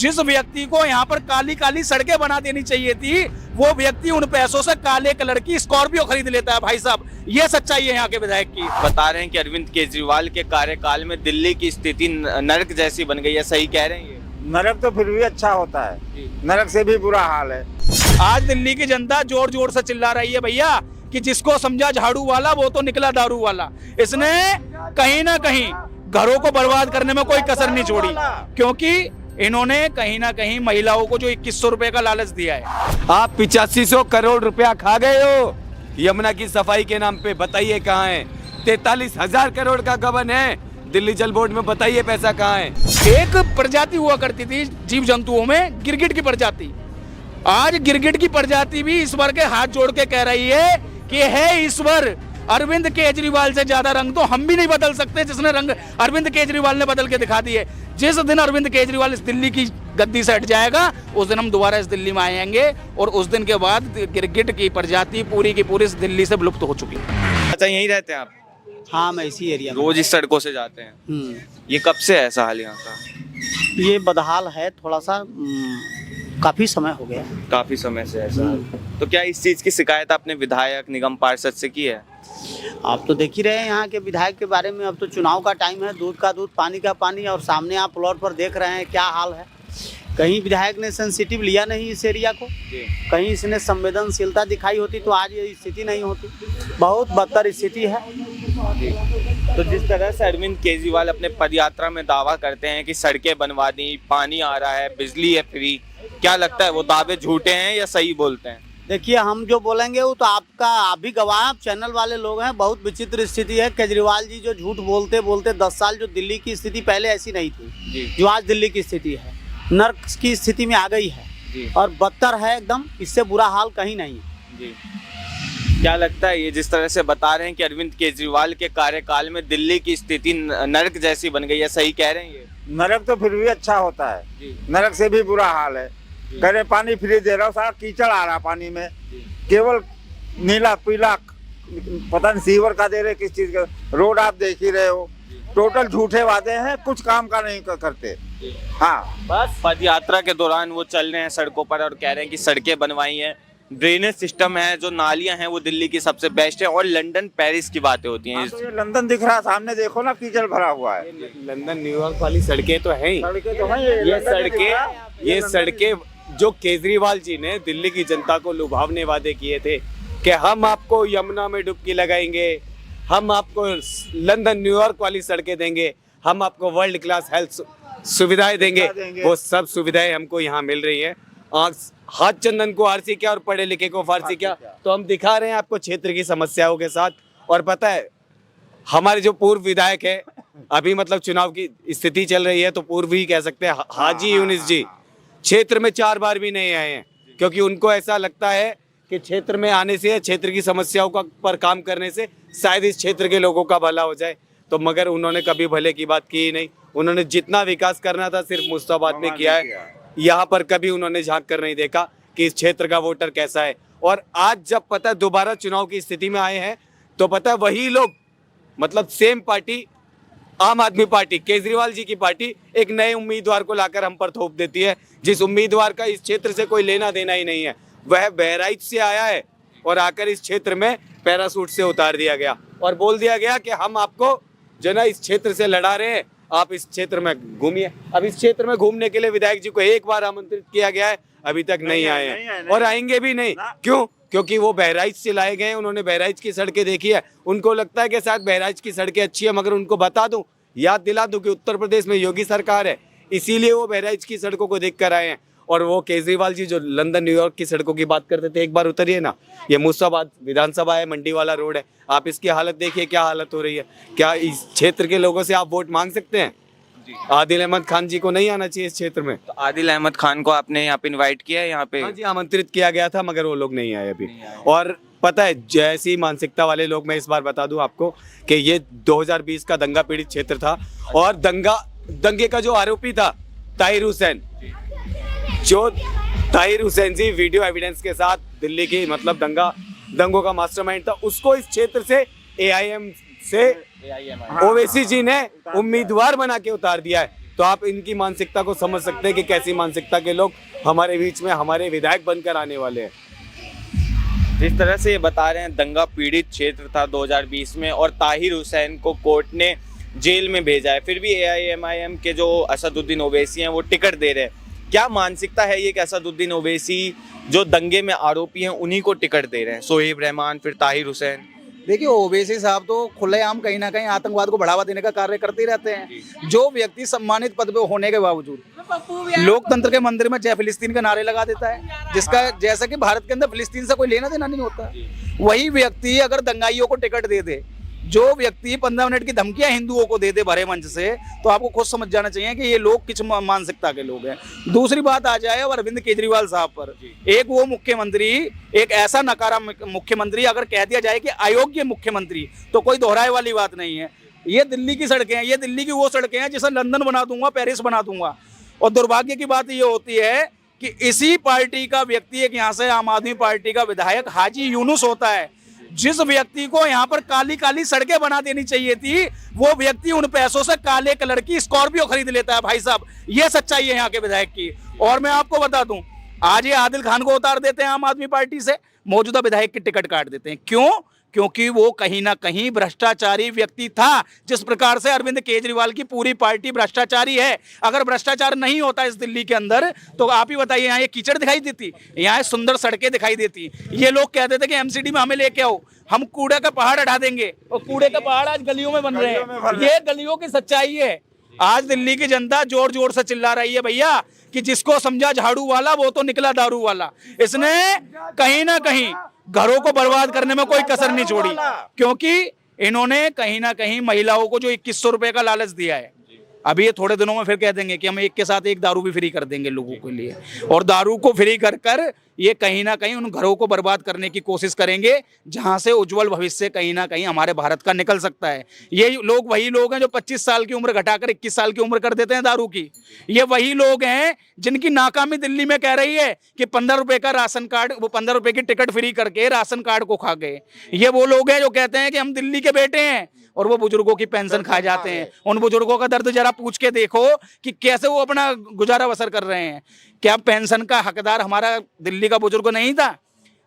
जिस व्यक्ति को यहाँ पर काली काली सड़कें बना देनी चाहिए थी, वो व्यक्ति उन पैसों से काले कलर की स्कॉर्पियो खरीद लेता है। भाई साहब, ये सच्चाई है यहाँ के विधायक की। बता रहे हैं कि अरविंद केजरीवाल के कार्यकाल में दिल्ली की स्थिति नरक जैसी बन गई है, सही कह रहे हैं ये? नरक तो फिर भी अच्छा होता है, नरक से भी बुरा हाल है। आज दिल्ली की जनता जोर जोर से चिल्ला रही है भैया कि जिसको समझा झाड़ू वाला वो तो निकला दारू वाला। इसने कहीं ना कहीं घरों को बर्बाद करने में कोई कसर नहीं छोड़ी, क्योंकि इन्होंने कहीं ना कहीं महिलाओं को जो 2100 रुपए का लालच दिया है। आप 8500 करोड़ रुपया खा गए हो यमुना की सफाई के नाम पे, बताइए कहाँ है? 43,000 करोड़ का गबन है दिल्ली जल बोर्ड में, बताइए पैसा कहाँ है? एक प्रजाति हुआ करती थी जीव जंतुओं में, गिरगिट की प्रजाति। आज गिरगिट की प्रजाति भी ईश्वर के हाथ जोड़ के कह रही है कि हे ईश्वर, अरविंद केजरीवाल से ज्यादा रंग तो हम भी नहीं बदल सकते जिसने रंग अरविंद केजरीवाल ने बदल के दिखा दिए। जिस दिन अरविंद केजरीवाल इस दिल्ली की गद्दी से हट जाएगा, उस दिन हम दोबारा इस दिल्ली में आएंगे, और उस दिन के बाद गिरगिट की प्रजाति पूरी की पूरी इस दिल्ली से विलुप्त हो चुकी है। अच्छा, यहीं रहते हैं आप? हाँ, मैं इसी एरिया में। रोज इस सड़कों से जाते हैं? ये कब से है ऐसा हाल यहाँ का? ये बदहाल है थोड़ा सा, काफी समय हो गया। काफी समय से ऐसा। तो क्या इस चीज की शिकायत आपने विधायक, निगम पार्षद से की है? आप तो देख ही रहे हैं यहाँ के विधायक के बारे में। अब तो चुनाव का टाइम है, दूध का दूध पानी का पानी, और सामने आप प्लॉट पर देख रहे हैं क्या हाल है। कहीं विधायक ने सेंसिटिव लिया नहीं इस एरिया को, कहीं इसने संवेदनशीलता दिखाई होती तो आज ये स्थिति नहीं होती। बहुत बदतर स्थिति है। तो जिस तरह से अरविंद केजरीवाल अपने पदयात्रा में दावा करते हैं कि सड़कें बनवा दी, पानी आ रहा है, बिजली है फ्री, क्या लगता है वो दावे झूठे हैं या सही बोलते हैं? देखिए, हम जो बोलेंगे वो तो आप भी गवाह, आप चैनल वाले लोग हैं। बहुत विचित्र स्थिति है। केजरीवाल जी जो झूठ बोलते बोलते 10 साल, जो दिल्ली की स्थिति पहले ऐसी नहीं थी जो आज दिल्ली की स्थिति है, नर्क की स्थिति में आ गई है और बदतर है एकदम। इससे बुरा हाल कहीं नहीं है। क्या लगता है ये जिस तरह से बता रहे हैं कि अरविंद केजरीवाल के कार्यकाल में दिल्ली की स्थिति नरक जैसी बन गई है, सही कह रहे हैं ये? नरक तो फिर भी अच्छा होता है, नरक से भी बुरा हाल है। कह रहे पानी फ्री दे रहा हूँ, सारा कीचड़ आ रहा पानी में, केवल नीला पीला, पता नहीं सीवर का दे रहे किस चीज का। रोड आप देख ही रहे हो, टोटल झूठे वादे हैं, कुछ काम का नहीं करते। हाँ, बस पद यात्रा के दौरान वो चल रहे हैं सड़कों पर और कह रहे हैं कि सड़कें बनवाई हैं, ड्रेनेज सिस्टम है, जो नालियां हैं वो दिल्ली की सबसे बेस्ट है, और लंदन पेरिस की बातें होती हैं। तो ये लंदन दिख रहा है सामने, देखो ना, कीचड़ भरा हुआ है। लंदन न्यूयॉर्क वाली सड़कें तो हैं ही। सड़कें तो हैं, ये सड़कें जो केजरीवाल जी ने दिल्ली की जनता को लुभावने वादे किए थे कि हम आपको यमुना में डुबकी लगाएंगे, हम आपको लंदन न्यूयॉर्क वाली सड़कें देंगे, हम आपको वर्ल्ड क्लास हेल्थ सुविधाएं देंगे, वो सब सुविधाएं हमको यहाँ मिल रही है। हाथ चंदन को आरसी क्या और पढ़े लिखे को फारसी क्या, तो हम दिखा रहे हैं आपको क्षेत्र की समस्याओं के साथ। और पता है, हमारे जो पूर्व विधायक है, अभी मतलब चुनाव की स्थिति चल रही है तो पूर्व ही कह सकते हैं, हाजी यूनिस जी क्षेत्र में 4 बार भी नहीं आए हैं, क्योंकि उनको ऐसा लगता है कि क्षेत्र में आने से, क्षेत्र की समस्याओं का पर काम करने से शायद इस क्षेत्र के लोगों का भला हो जाए। तो मगर उन्होंने कभी भले की बात की ही नहीं। उन्होंने जितना विकास करना था सिर्फ मुस्ताबाद में किया है, यहाँ पर कभी उन्होंने झांक कर नहीं देखा कि इस क्षेत्र का वोटर कैसा है। और आज जब पता है दोबारा चुनाव की स्थिति में आए हैं तो पता है वही लोग, मतलब सेम पार्टी, आम आदमी पार्टी, केजरीवाल जी की पार्टी, एक नए उम्मीदवार को लाकर हम पर थोप देती है, जिस उम्मीदवार का इस क्षेत्र से कोई लेना देना ही नहीं है। वह बहराइच से आया है और आकर इस क्षेत्र में पैरासूट से उतार दिया गया और बोल दिया गया कि हम आपको जो ना इस क्षेत्र से लड़ा रहे हैं, आप इस क्षेत्र में घूमिए। अब इस क्षेत्र में घूमने के लिए विधायक जी को एक बार आमंत्रित किया गया है, अभी तक नहीं आए हैं और आएंगे भी नहीं। क्यों? क्योंकि वो बहराइच से लाए गए हैं, उन्होंने बहराइच की सड़कें देखी है, उनको लगता है कि शायद बहराइच की सड़कें अच्छी है, मगर उनको बता दूं, याद दिला दूं कि उत्तर प्रदेश में योगी सरकार है, इसीलिए वो बहराइच की सड़कों को देख कर आए हैं। और वो केजरीवाल जी जो लंदन न्यूयॉर्क की सड़कों की बात करते थे, एक बार उतरिए ना, ये मुस्ताबाद विधानसभा है, मंडी वाला रोड है, आप इसकी हालत देखिए क्या हालत हो रही है। क्या इस क्षेत्र के लोगों से आप वोट मांग सकते हैं? आदिल अहमद खान जी को नहीं आना चाहिए इस क्षेत्र में। तो आदिल अहमद खान को आपने यहाँ पे इनवाइट किया है? यहाँ पे हाँ जी, आमंत्रित किया गया था, मगर वो लोग नहीं आए अभी। और पता है, जैसी मानसिकता वाले लोग, मैं इस बार बता दूं आपको कि ये 2020 का दंगा पीड़ित क्षेत्र था और दंगे का जो आरोपी था ताहिर हुसैन, जो ताहिर हुसैन जी वीडियो एविडेंस के साथ दिल्ली की मतलब दंगों का मास्टरमाइंड था, उसको इस क्षेत्र से AIM से ओवैसी जी ने उम्मीदवार बना के उतार दिया है। तो आप इनकी मानसिकता को समझ सकते हैं कि कैसी मानसिकता के लोग हमारे बीच में हमारे विधायक बनकर आने वाले हैं। जिस तरह से ये बता रहे हैं, दंगा पीड़ित क्षेत्र था 2020 में और ताहिर हुसैन को कोर्ट ने जेल में भेजा है, फिर भी AIMIM के जो असदुद्दीन ओवैसी हैं वो टिकट दे रहे हैं। क्या मानसिकता है ये कि असदुद्दीन ओवैसी जो दंगे में आरोपी हैं उन्हीं को टिकट दे रहे हैं, सोहेब रहमान फिर ताहिर हुसैन? देखिए, ओवैसी साहब तो खुलेआम कहीं ना कहीं आतंकवाद को बढ़ावा देने का कार्य करते ही रहते हैं। जो व्यक्ति सम्मानित पद पे होने के बावजूद लोकतंत्र के मंदिर में जय फिलिस्तीन के नारे लगा देता है, जिसका जैसा कि भारत के अंदर फिलिस्तीन से कोई लेना देना नहीं होता, वही व्यक्ति अगर दंगाइयों को टिकट दे दे, जो व्यक्ति 15 मिनट की धमकियां हिंदुओं को दे दे भरे मंच से, तो आपको खुद समझ जाना चाहिए कि ये लोग किस मानसिकता के लोग हैं। दूसरी बात आ जाए और अरविंद केजरीवाल साहब पर, एक वो मुख्यमंत्री, एक ऐसा नकारा मुख्यमंत्री अगर कह दिया जाए कि अयोग्य मुख्यमंत्री, तो कोई दोहराए वाली बात नहीं है। ये दिल्ली की सड़कें हैं, ये दिल्ली की वो सड़कें हैं जिसे लंदन बना दूंगा, पेरिस बना दूंगा। और दुर्भाग्य की बात ये होती है कि इसी पार्टी का व्यक्ति, एक यहाँ से आम आदमी पार्टी का विधायक हाजी यूनुस होता है, जिस व्यक्ति को यहाँ पर काली काली सड़कें बना देनी चाहिए थी, वो व्यक्ति उन पैसों से काले कलर की स्कॉर्पियो खरीद लेता है। भाई साहब, ये सच्चाई है यहाँ के विधायक की। और मैं आपको बता दूं, आज ये आदिल खान को उतार देते हैं आम आदमी पार्टी से, मौजूदा विधायक की टिकट काट देते हैं। क्यों? क्योंकि वो कहीं ना कहीं भ्रष्टाचारी व्यक्ति था। जिस प्रकार से अरविंद केजरीवाल की पूरी पार्टी भ्रष्टाचारी है, अगर भ्रष्टाचार नहीं होता इस दिल्ली के अंदर, तो आप ही बताइए, यहाँ ये कीचड़ दिखाई देती, यहाँ सुंदर सड़कें दिखाई देती। ये लोग कहते थे कि MCD में हमें लेके आओ, हम कूड़े का पहाड़ हटा देंगे, और कूड़े का पहाड़ आज गलियों में बन रहे हैं। ये गलियों की सच्चाई है। आज दिल्ली की जनता जोर जोर से चिल्ला रही है भैया कि जिसको समझा झाड़ू वाला वो तो निकला दारू वाला। इसने कहीं ना कहीं घरों को बर्बाद करने में कोई कसर नहीं छोड़ी, क्योंकि इन्होंने कहीं ना कहीं महिलाओं को जो 2100 रुपए का लालच दिया है, अभी ये थोड़े दिनों में फिर कह देंगे कि हम एक के साथ एक दारू भी फ्री कर देंगे लोगों के लिए, और दारू को फ्री कर कर ये कहीं ना कहीं उन घरों को बर्बाद करने की कोशिश करेंगे जहां से उज्जवल भविष्य कहीं ना कहीं हमारे भारत का निकल सकता है। ये लोग वही लोग हैं जो 25 साल की उम्र घटाकर 21 साल की उम्र कर देते हैं दारू की। ये वही लोग हैं जिनकी नाकामी दिल्ली में कह रही है कि 15 रुपए का राशन कार्ड, वो 15 रुपए की टिकट फ्री करके राशन कार्ड को खा गए। ये वो लोग हैं जो कहते हैं कि हम दिल्ली के बेटे हैं, और वो बुजुर्गों की पेंशन खा जाते हैं। उन बुजुर्गों का दर्द जरा पूछ के देखो कि कैसे वो अपना गुजारा बसर कर रहे हैं। क्या पेंशन का हकदार हमारा दिल्ली का बुजुर्ग नहीं था?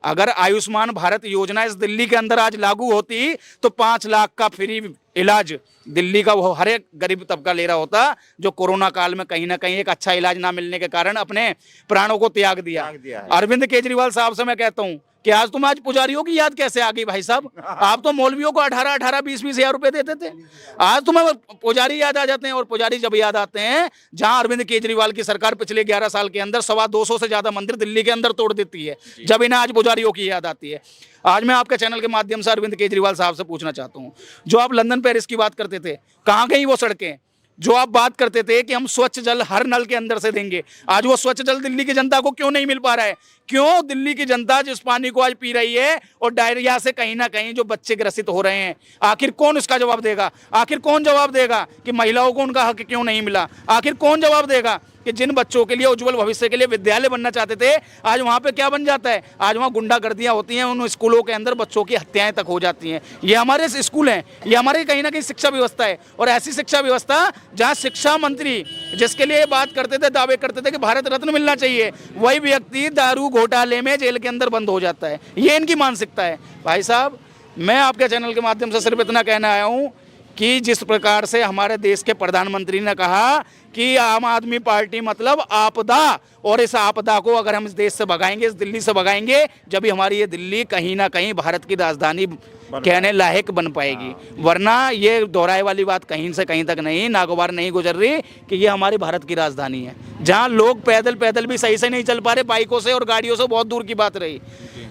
अगर आयुष्मान भारत योजना इस दिल्ली के अंदर आज लागू होती तो 5 लाख का फ्री इलाज दिल्ली का वो हर एक गरीब तबका ले रहा होता, जो कोरोना काल में कहीं ना कहीं एक अच्छा इलाज ना मिलने के कारण अपने प्राणों को त्याग दिया। अरविंद केजरीवाल साहब से मैं कहता हूं कि आज तुम आज पुजारियों की याद कैसे आ गई भाई साहब? आप तो मौलवियों को 18-18, 20-20 हजार रुपए देते थे, आज तुम्हें पुजारी याद आ जाते हैं। और पुजारी जब याद आते हैं जहां अरविंद केजरीवाल की सरकार पिछले 11 साल के अंदर 225 से ज्यादा मंदिर दिल्ली के अंदर तोड़ देती है, जब इन्हें आज पुजारियों की याद आती है। आज मैं आपके चैनल के माध्यम से अरविंद केजरीवाल साहब से पूछना चाहता हूं, जो आप लंदन पेरिस की बात करते थे, कहां गई वो सड़कें? जो आप बात करते थे कि हम स्वच्छ जल हर नल के अंदर से देंगे, आज वो स्वच्छ जल दिल्ली की जनता को क्यों नहीं मिल पा रहा है? क्यों दिल्ली की जनता जिस पानी को आज पी रही है और डायरिया से कहीं ना कहीं जो बच्चे ग्रसित हो रहे हैं, आखिर कौन इसका जवाब देगा? आखिर कौन जवाब देगा कि महिलाओं को उनका हक क्यों नहीं मिला? आखिर कौन जवाब देगा कि जिन बच्चों के लिए उज्जवल भविष्य के लिए विद्यालय बनना चाहते थे, आज वहाँ पे क्या बन जाता है? आज वहाँ गुंडागर्दियाँ होती हैं, उन स्कूलों के अंदर बच्चों की हत्याएं तक हो जाती हैं। ये हमारे स्कूल हैं, ये हमारे कहीं ना कहीं शिक्षा व्यवस्था है। और ऐसी शिक्षा व्यवस्था जहाँ शिक्षा मंत्री जिसके लिए बात करते थे, दावे करते थे कि भारत रत्न मिलना चाहिए, वही व्यक्ति दारू घोटाले में जेल के अंदर बंद हो जाता है। ये इनकी मानसिकता है। भाई साहब, मैं आपके चैनल के माध्यम से सिर्फ इतना कहना आया हूँ कि जिस प्रकार से हमारे देश के प्रधानमंत्री ने कहा कि आम आदमी पार्टी मतलब आपदा, और इस आपदा को अगर हम इस देश से भगाएंगे, इस दिल्ली से भगाएंगे, जब भी हमारी ये दिल्ली कहीं ना कहीं भारत की राजधानी कहने लायक बन पाएगी। वरना ये दोहराए वाली बात कहीं से कहीं तक नहीं, नागवार नहीं गुजर रही कि ये हमारी भारत की राजधानी है, जहाँ लोग पैदल भी सही से नहीं चल पा रहे, बाइकों से और गाड़ियों से बहुत दूर की बात रही।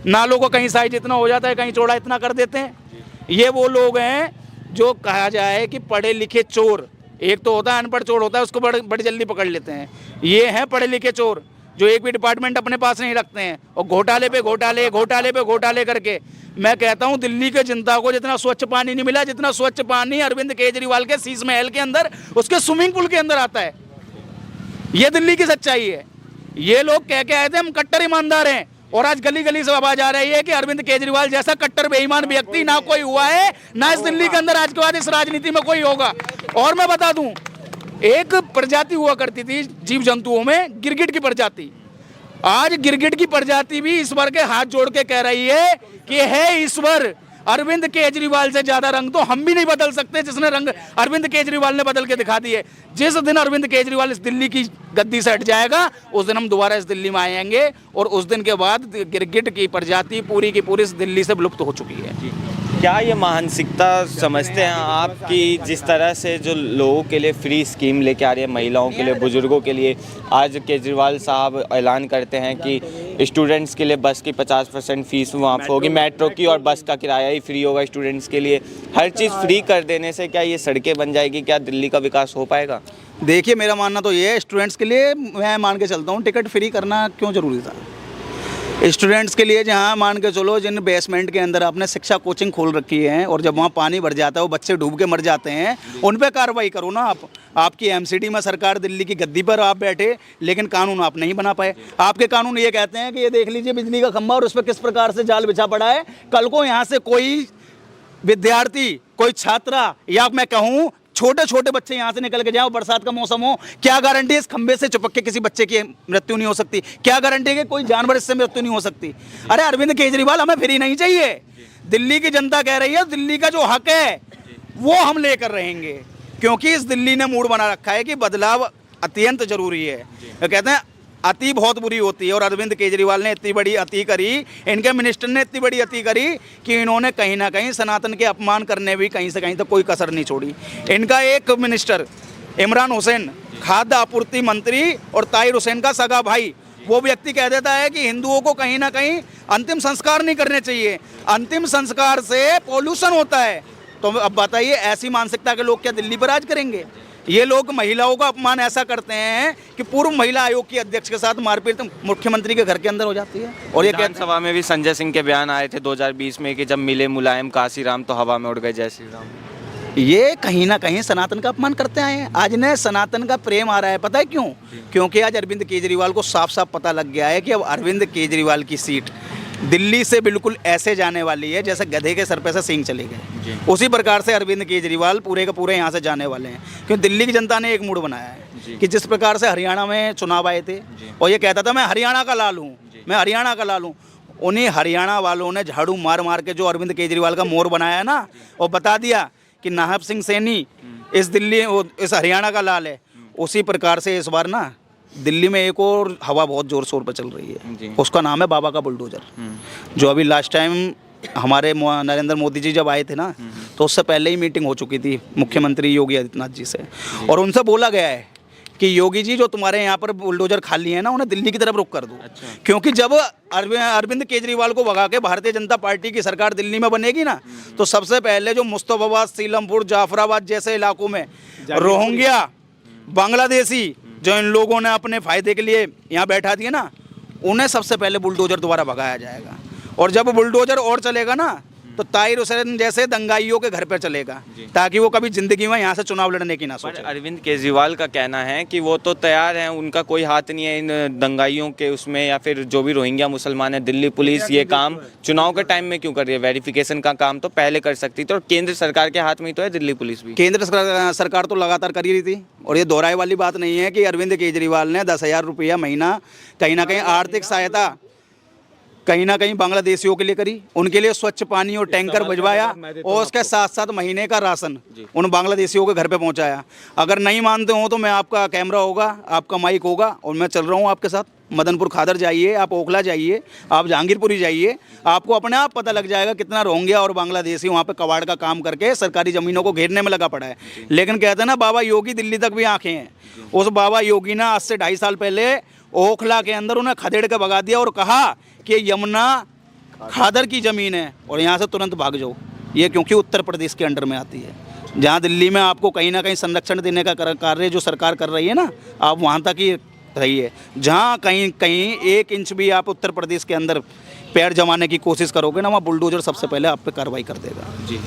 नालों को कहीं साइज इतना हो जाता है, कहीं चौड़ा इतना कर देते हैं। ये वो लोग हैं जो कहा जाए कि पढ़े लिखे चोर, एक तो होता है अनपढ़ चोर होता है, उसको बड़ी जल्दी पकड़ लेते हैं। ये हैं पढ़े लिखे चोर जो एक भी डिपार्टमेंट अपने पास नहीं रखते हैं, और घोटाले पे घोटाले करके। मैं कहता हूं दिल्ली के जनता को जितना स्वच्छ पानी नहीं मिला, जितना स्वच्छ पानी अरविंद केजरीवाल के शीश महल के अंदर, उसके स्विमिंग पूल के अंदर आता है। ये दिल्ली की सच्चाई है। ये लोग कह के आए थे हम कट्टर ईमानदार हैं, और आज गली गली से आवाज आ रही है कि अरविंद केजरीवाल जैसा कट्टर बेईमान व्यक्ति ना कोई हुआ है, ना इस दिल्ली के अंदर आज के बाद इस राजनीति में कोई होगा। और मैं बता दूं, एक प्रजाति हुआ करती थी जीव जंतुओं में, गिरगिट की प्रजाति। आज गिरगिट की प्रजाति भी ईश्वर के हाथ जोड़ के कह रही है कि हे ईश्वर, अरविंद केजरीवाल से ज्यादा रंग तो हम भी नहीं बदल सकते जिसने रंग अरविंद केजरीवाल ने बदल के दिखा दिए। जिस दिन अरविंद केजरीवाल इस दिल्ली की गद्दी से हट जाएगा उस दिन हम दोबारा इस दिल्ली में आएंगे, और उस दिन के बाद गिरगिट की प्रजाति पूरी की पूरी इस दिल्ली से विलुप्त हो चुकी है। क्या ये मानसिकता समझते हैं आप कि जिस तरह से जो लोगों के लिए फ्री स्कीम लेके आ रही है, महिलाओं के लिए, बुजुर्गों के लिए, आज केजरीवाल साहब ऐलान करते हैं कि स्टूडेंट्स के लिए बस की 50% फीस माफ़ होगी, मेट्रो की और बस का किराया ही फ्री होगा स्टूडेंट्स के लिए, हर चीज़ फ्री कर देने से क्या ये सड़कें बन जाएगी, क्या दिल्ली का विकास हो पाएगा? देखिए, मेरा मानना तो ये है, स्टूडेंट्स के लिए मैं मान के चलता हूँ टिकट फ्री करना क्यों ज़रूरी था। स्टूडेंट्स के लिए जहाँ मान के चलो जिन बेसमेंट के अंदर आपने शिक्षा कोचिंग खोल रखी है और जब वहाँ पानी भर जाता है वो बच्चे डूब के मर जाते हैं, उन पे कार्रवाई करो ना आप। आपकी एमसीडी में सरकार दिल्ली की गद्दी पर आप बैठे, लेकिन कानून आप नहीं बना पाए। आपके कानून ये कहते हैं कि ये देख लीजिए बिजली का खंभा और उस पर किस प्रकार से जाल बिछा पड़ा है। कल को यहाँ से कोई विद्यार्थी, कोई छात्रा, या मैं कहूँ छोटे छोटे बच्चे यहाँ से निकल के जाओ, बरसात का मौसम हो, क्या गारंटी है इस खंबे से चिपक के किसी बच्चे की मृत्यु नहीं हो सकती? क्या गारंटी है कि कोई जानवर इससे मृत्यु नहीं हो सकती? अरे अरविंद केजरीवाल, हमें फ्री नहीं चाहिए। दिल्ली की जनता कह रही है दिल्ली का जो हक है वो हम लेकर रहेंगे, क्योंकि इस दिल्ली ने मूड बना रखा है कि बदलाव अत्यंत जरूरी है। वो कहते हैं अति बहुत बुरी होती है, और अरविंद केजरीवाल ने इतनी बड़ी अति करी, इनके मिनिस्टर ने इतनी बड़ी अति करी कि इन्होंने कहीं ना कहीं सनातन के अपमान करने भी कहीं से कहीं तक कोई कसर नहीं छोड़ी। इनका एक मिनिस्टर इमरान हुसैन, खाद्य आपूर्ति मंत्री और ताहिर हुसैन का सगा भाई, वो व्यक्ति कह देता है कि हिंदुओं को कहीं ना कहीं अंतिम संस्कार नहीं करने चाहिए, अंतिम संस्कार से पॉल्यूशन होता है। तो अब बताइए, ऐसी मानसिकता के लोग क्या दिल्ली पर राज करेंगे? ये लोग महिलाओं का अपमान ऐसा करते हैं कि पूर्व महिला आयोग की अध्यक्ष के साथ मारपीट मुख्यमंत्री के घर के अंदर हो जाती है। और ये विधानसभा में भी संजय सिंह के बयान आए थे 2020 में कि जब मिले मुलायम काशीराम तो हवा में उड़ गए जय श्री राम। ये कहीं ना कहीं सनातन का अपमान करते आए हैं। आज ने सनातन का प्रेम आ रहा है, पता है क्यों? क्योंकि आज अरविंद केजरीवाल को साफ साफ पता लग गया है कि अब अरविंद केजरीवाल की सीट दिल्ली से बिल्कुल ऐसे जाने वाली है जैसे गधे के सर पे से सींग चले गए। उसी प्रकार से अरविंद केजरीवाल पूरे के पूरे यहाँ से जाने वाले हैं, क्योंकि दिल्ली की जनता ने एक मूड बनाया है कि जिस प्रकार से हरियाणा में चुनाव आए थे और ये कहता था मैं हरियाणा का लाल हूँ, मैं हरियाणा का लाल हूँ, उन्हीं हरियाणा वालों ने झाड़ू मार मार के जो अरविंद केजरीवाल का मोर बनाया है ना, और बता दिया कि नाहब सिंह सैनी इस हरियाणा का लाल है। उसी प्रकार से इस बार ना दिल्ली में एक और हवा बहुत जोर शोर पर चल रही है, उसका नाम है बाबा का बुलडोजर। जो अभी लास्ट टाइम हमारे नरेंद्र मोदी जी जब आए थे ना, तो उससे पहले ही मीटिंग हो चुकी थी मुख्यमंत्री योगी आदित्यनाथ जी से, और उनसे बोला गया है कि योगी जी जो तुम्हारे यहाँ पर बुलडोजर खाली है ना, उन्हें दिल्ली की तरफ रुख कर दो। क्योंकि जब अरविंद केजरीवाल को भगा के भारतीय जनता पार्टी की सरकार दिल्ली में बनेगी ना, तो सबसे पहले जो मुस्तफाबाद, सीलमपुर, जाफराबाद जैसे इलाकों में रोहिंग्या, बांग्लादेशी जो इन लोगों ने अपने फायदे के लिए यहाँ बैठा दिए ना, उन्हें सबसे पहले बुलडोजर द्वारा भगाया जाएगा। और जब बुलडोजर और चलेगा ना, तो ताहिर हुसैन जैसे दंगाइयों के घर पर चलेगा, ताकि वो कभी जिंदगी में यहाँ से चुनाव लड़ने की ना सोचे। अरविंद केजरीवाल का कहना है कि वो तो तैयार हैं, उनका कोई हाथ नहीं है इन दंगाइयों के उसमें, या फिर जो भी रोहिंग्या मुसलमान है। दिल्ली पुलिस ये काम चुनाव के टाइम में क्यों कर रही है? वेरिफिकेशन का काम तो पहले कर सकती थी, और केंद्र सरकार के हाथ में ही तो है दिल्ली पुलिस भी। केंद्र सरकार तो लगातार कर ही रही थी, और ये दोहराए वाली बात नहीं है कि अरविंद केजरीवाल ने 10,000 रुपया महीना कहीं ना कहीं आर्थिक सहायता कहीं ना कहीं बांग्लादेशियों के लिए करी, उनके लिए स्वच्छ पानी और टैंकर भिजवाया, और उसके साथ साथ महीने का राशन उन बांग्लादेशियों के घर पे पहुंचाया। अगर नहीं मानते हो तो मैं, आपका कैमरा होगा, आपका माइक होगा, और मैं चल रहा हूं आपके साथ। मदनपुर खादर जाइए, आप ओखला जाइए, आप जहांगीरपुरी जाइए, आपको अपने आप पता लग जाएगा कितना रोहिंग्या और बांग्लादेशी वहाँ पे कबाड़ का काम करके सरकारी ज़मीनों को घेरने में लगा पड़ा है। लेकिन कहते हैं ना, बाबा योगी दिल्ली तक भी आँखें हैं। उस बाबा योगी ने आज से 2.5 साल पहले ओखला के अंदर उन्हें खदेड़ के भगा दिया और कहा कि यमुना खादर की ज़मीन है और यहाँ से तुरंत भाग जाओ। ये क्योंकि उत्तर प्रदेश के अंडर में आती है, जहाँ दिल्ली में आपको कहीं ना कहीं संरक्षण देने का कार्य जो सरकार कर रही है ना, आप वहाँ तक ही रहिए। जहाँ कहीं कहीं 1 इंच भी आप उत्तर प्रदेश के अंदर पैर जमाने की कोशिश करोगे ना, वहाँ बुलडोजर सबसे पहले आप पे कार्रवाई कर देगा। जी।